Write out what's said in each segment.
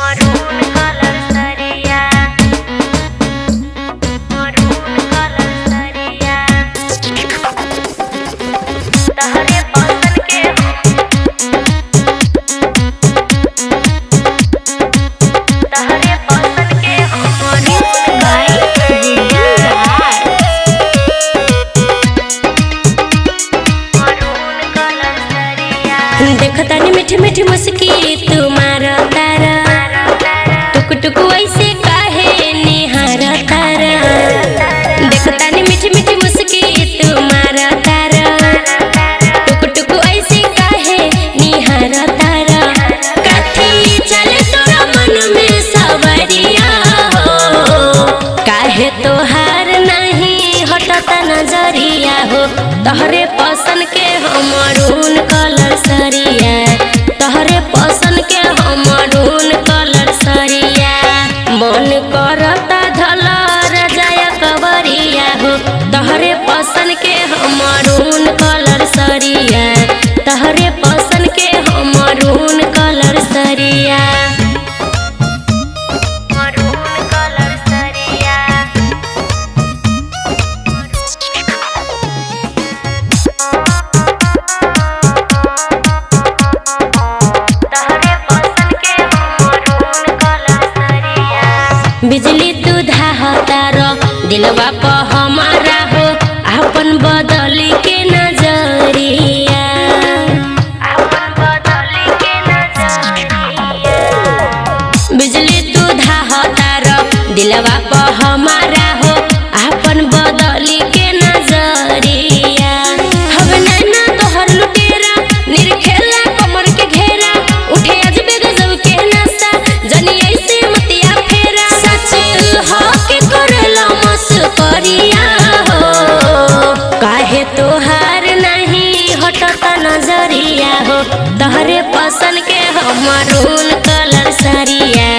Maroon colour सरिया, maroon colour सरिया, तहरे पसंद के तहरे पसंद के मरून कलर सरिया। देखतानी मीठी मीठी मुस्की तुम्हारा तारा, टुक टुक वैसे काहे निहारा तारा। देखतानी मीठी मीठी मुस्की तुम्हारा तारा, टुक टुक वैसे काहे निहारा तारा। काठी चले तोरा मन में सवरिया हो, काहे तोहार नहीं हटता नजरिया हो। तहरे पसंद के मरून कलर सरिया, तहरे पसंद के मरून कलर सरिया। मन करता धलर जाया कवरिया हो, तहरे पसंद के मरून कलर सरिया, तहरे पसंद के मरून कलर सरिया। मरून कलर सरिया, तहरे पसंद के मरून कलर सरिया। बिजली तू धाहतार दिलवा प हमारा हो, अपन बदली के नजरिया। अपन बदली के नजरिया, बिजली तू धाहतार दिलवा प हमारा हो, अपन बदली के नजरिया। हवे नैना तोहर लुटेरा, निरखेला कमर के घेरा, उठे अजबे गजब के नशा, जनी ऐसे मतिया फेरा। सच हो के करेला मस्करिया हो, काहे तोहार नहीं हटता नजरिया हो। तहरे पसंद के मरून कलर सरिया,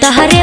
तहरे